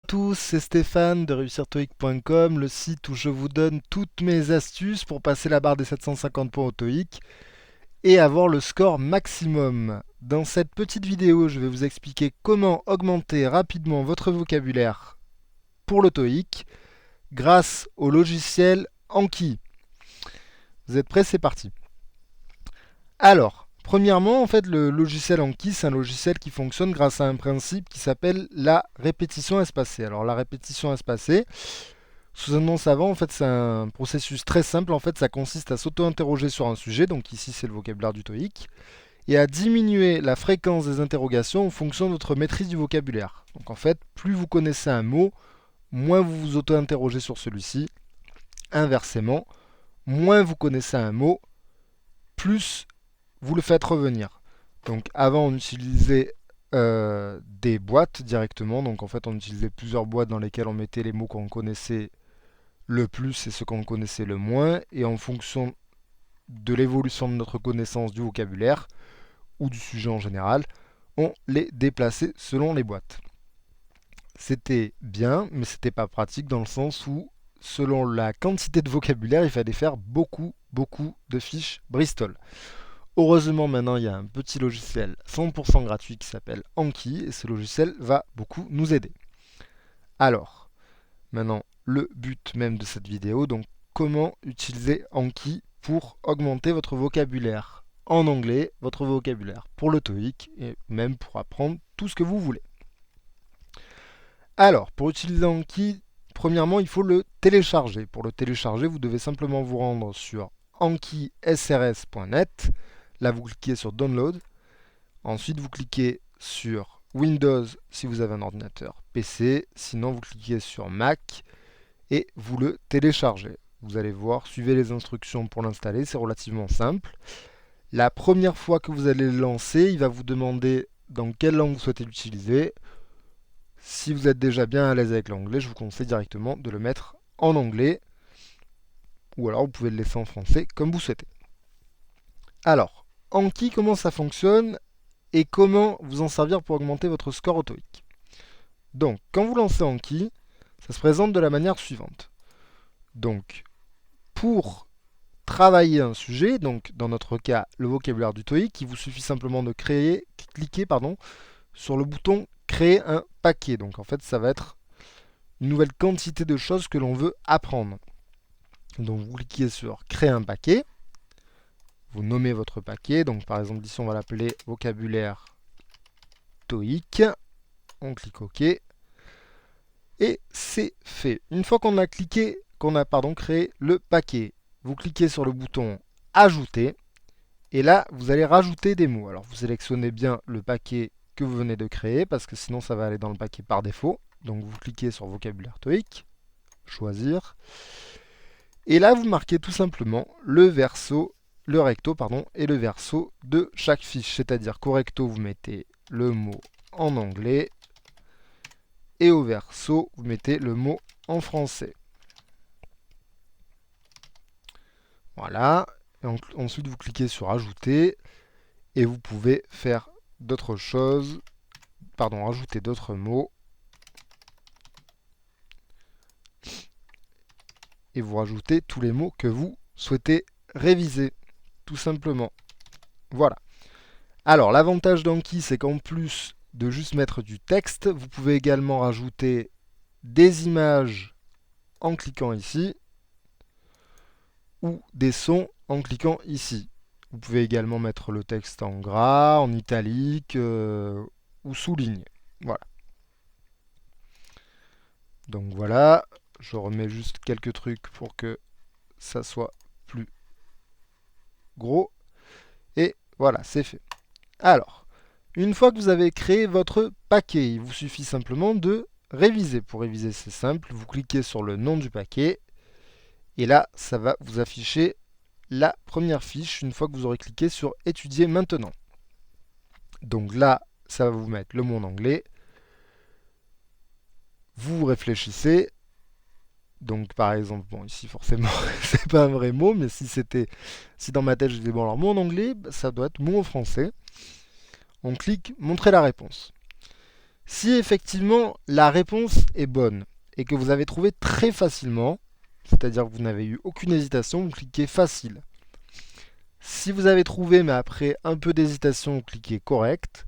tous, c'est Stéphane de réussirtoeic.com, le site où je vous donne toutes mes astuces pour passer la barre des 750 points au TOEIC et avoir le score maximum. Dans cette petite vidéo, je vais vous expliquer comment augmenter rapidement votre vocabulaire pour le TOEIC grâce au logiciel Anki. Vous êtes prêts? C'est parti. Alors, premièrement, en fait, le logiciel Anki, c'est un logiciel qui fonctionne grâce à un principe qui s'appelle la répétition espacée. Alors, la répétition espacée, sous un nom savant, en fait, c'est un processus très simple. En fait, ça consiste à s'auto-interroger sur un sujet, donc ici, c'est le vocabulaire du TOEIC, et à diminuer la fréquence des interrogations en fonction de votre maîtrise du vocabulaire. Donc, en fait, plus vous connaissez un mot, moins vous vous auto-interrogez sur celui-ci. Inversement, moins vous connaissez un mot, plus vous le faites revenir. Donc avant on utilisait des boîtes directement, donc en fait on utilisait plusieurs boîtes dans lesquelles on mettait les mots qu'on connaissait le plus et ceux qu'on connaissait le moins, et en fonction de l'évolution de notre connaissance du vocabulaire ou du sujet en général, on les déplaçait selon les boîtes. C'était bien, mais c'était pas pratique dans le sens où selon la quantité de vocabulaire, il fallait faire beaucoup de fiches Bristol. Heureusement, maintenant, il y a un petit logiciel 100% gratuit qui s'appelle Anki, et ce logiciel va beaucoup nous aider. Alors, maintenant, le but même de cette vidéo, donc comment utiliser Anki pour augmenter votre vocabulaire en anglais, votre vocabulaire pour le TOEIC, et même pour apprendre tout ce que vous voulez. Alors, pour utiliser Anki, premièrement, il faut le télécharger. Pour le télécharger, vous devez simplement vous rendre sur ankisrs.net. Là, vous cliquez sur Download. Ensuite, vous cliquez sur Windows si vous avez un ordinateur PC. Sinon, vous cliquez sur Mac et vous le téléchargez. Vous allez voir, suivez les instructions pour l'installer. C'est relativement simple. La première fois que vous allez le lancer, il va vous demander dans quelle langue vous souhaitez l'utiliser. Si vous êtes déjà bien à l'aise avec l'anglais, je vous conseille directement de le mettre en anglais. Ou alors, vous pouvez le laisser en français comme vous souhaitez. Alors, Anki, comment ça fonctionne et comment vous en servir pour augmenter votre score au TOEIC. Donc, quand vous lancez Anki, ça se présente de la manière suivante. Donc, pour travailler un sujet, donc dans notre cas le vocabulaire du TOEIC, il vous suffit simplement de cliquer sur le bouton créer un paquet. Donc en fait, ça va être une nouvelle quantité de choses que l'on veut apprendre. Donc vous cliquez sur créer un paquet. Vous nommez votre paquet. Donc par exemple ici on va l'appeler vocabulaire TOEIC. On clique OK. Et c'est fait. Une fois qu'on a créé le paquet, vous cliquez sur le bouton ajouter. Et là, vous allez rajouter des mots. Alors vous sélectionnez bien le paquet que vous venez de créer parce que sinon ça va aller dans le paquet par défaut. Donc vous cliquez sur vocabulaire TOEIC, choisir. Et là, vous marquez tout simplement le recto et le verso de chaque fiche. C'est-à-dire qu'au recto, vous mettez le mot en anglais et au verso, vous mettez le mot en français. Voilà. Et ensuite, vous cliquez sur ajouter et vous pouvez faire d'autres choses. Rajouter d'autres mots. Et vous rajoutez tous les mots que vous souhaitez réviser, tout simplement. Voilà. Alors, l'avantage d'Anki, c'est qu'en plus de juste mettre du texte, vous pouvez également rajouter des images en cliquant ici, ou des sons en cliquant ici. Vous pouvez également mettre le texte en gras, en italique, ou souligné. Voilà. Donc voilà, je remets juste quelques trucs pour que ça soit plus gros. Et voilà, c'est fait. Alors, une fois que vous avez créé votre paquet, il vous suffit simplement de réviser. Pour réviser, c'est simple, vous cliquez sur le nom du paquet. Et là, ça va vous afficher la première fiche une fois que vous aurez cliqué sur étudier maintenant. Donc là, ça va vous mettre le mot en anglais. Vous réfléchissez. Donc par exemple, bon ici forcément c'est pas un vrai mot, mais si dans ma tête je disais bon alors mot en anglais, ça doit être mot en français. On clique montrer la réponse. Si effectivement la réponse est bonne et que vous avez trouvé très facilement, c'est-à-dire que vous n'avez eu aucune hésitation, vous cliquez facile. Si vous avez trouvé mais après un peu d'hésitation, vous cliquez correct.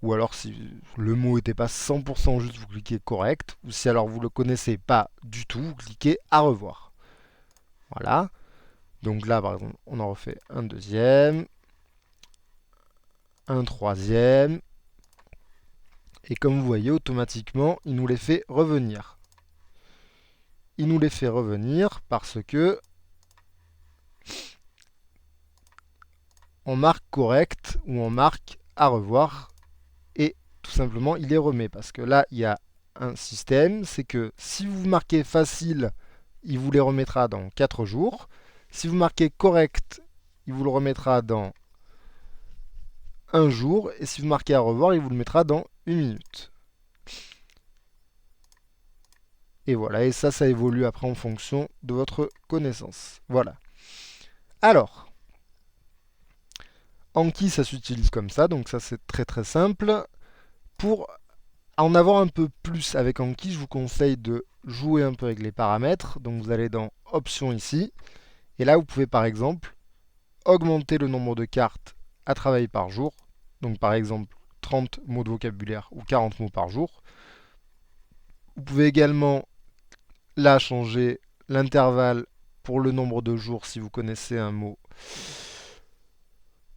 Ou alors si le mot n'était pas 100% juste, vous cliquez correct. Ou si alors vous ne le connaissez pas du tout, vous cliquez à revoir. Voilà. Donc là par exemple, on en refait un deuxième, un troisième. Et comme vous voyez, automatiquement, il nous les fait revenir. Il nous les fait revenir parce que on marque correct ou on marque à revoir et tout simplement il les remet parce que là il y a un système, c'est que si vous marquez facile, il vous les remettra dans 4 jours. Si vous marquez correct, il vous le remettra dans 1 jour et si vous marquez à revoir, il vous le mettra dans 1 minute. Et voilà, et ça évolue après en fonction de votre connaissance. Voilà. Alors, Anki, ça s'utilise comme ça, donc ça c'est très très simple. Pour en avoir un peu plus avec Anki, je vous conseille de jouer un peu avec les paramètres. Donc vous allez dans Options ici, et là vous pouvez par exemple augmenter le nombre de cartes à travailler par jour. Donc par exemple 30 mots de vocabulaire ou 40 mots par jour. Vous pouvez également là changer l'intervalle pour le nombre de jours si vous connaissez un mot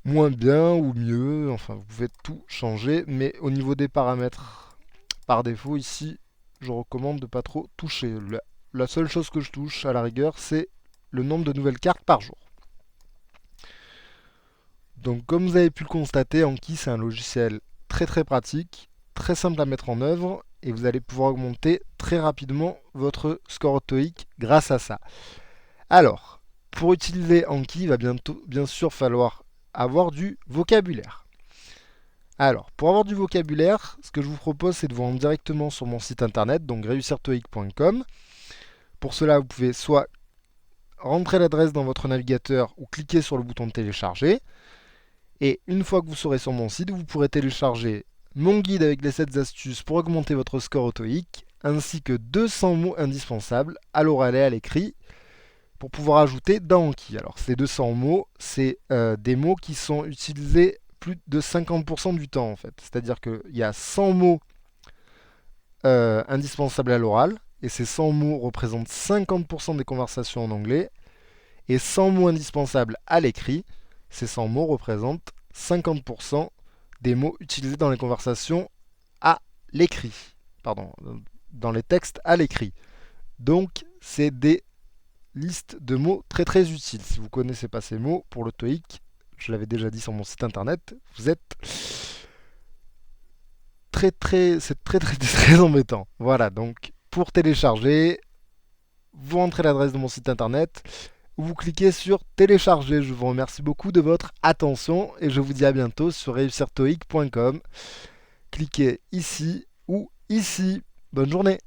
moins bien ou mieux, enfin vous pouvez tout changer, mais au niveau des paramètres, par défaut ici, je recommande de pas trop toucher. La seule chose que je touche à la rigueur, c'est le nombre de nouvelles cartes par jour. Donc comme vous avez pu le constater, Anki c'est un logiciel très très pratique, très simple à mettre en œuvre, et vous allez pouvoir augmenter très rapidement votre score TOEIC grâce à ça. Alors, pour utiliser Anki, il va bien sûr falloir avoir du vocabulaire. Alors, pour avoir du vocabulaire, ce que je vous propose, c'est de vous rendre directement sur mon site internet, donc réussirtoeic.com. Pour cela, vous pouvez soit rentrer l'adresse dans votre navigateur ou cliquer sur le bouton de télécharger. Et une fois que vous serez sur mon site, vous pourrez télécharger mon guide avec les 7 astuces pour augmenter votre score au TOEIC, ainsi que 200 mots indispensables à l'oral et à l'écrit pour pouvoir ajouter dans Anki. Alors ces 200 mots, c'est des mots qui sont utilisés plus de 50% du temps en fait. C'est-à-dire qu'il y a 100 mots indispensables à l'oral, et ces 100 mots représentent 50% des conversations en anglais, et 100 mots indispensables à l'écrit, ces 100 mots représentent 50% des mots utilisés dans les conversations à l'écrit. Pardon, dans les textes à l'écrit. Donc c'est des liste de mots très très utiles. Si vous ne connaissez pas ces mots, pour le TOEIC, je l'avais déjà dit sur mon site internet, vous êtes c'est très embêtant. Voilà, donc pour télécharger, vous rentrez l'adresse de mon site internet, vous cliquez sur télécharger. Je vous remercie beaucoup de votre attention et je vous dis à bientôt sur réussirtoeic.com. Cliquez ici ou ici. Bonne journée.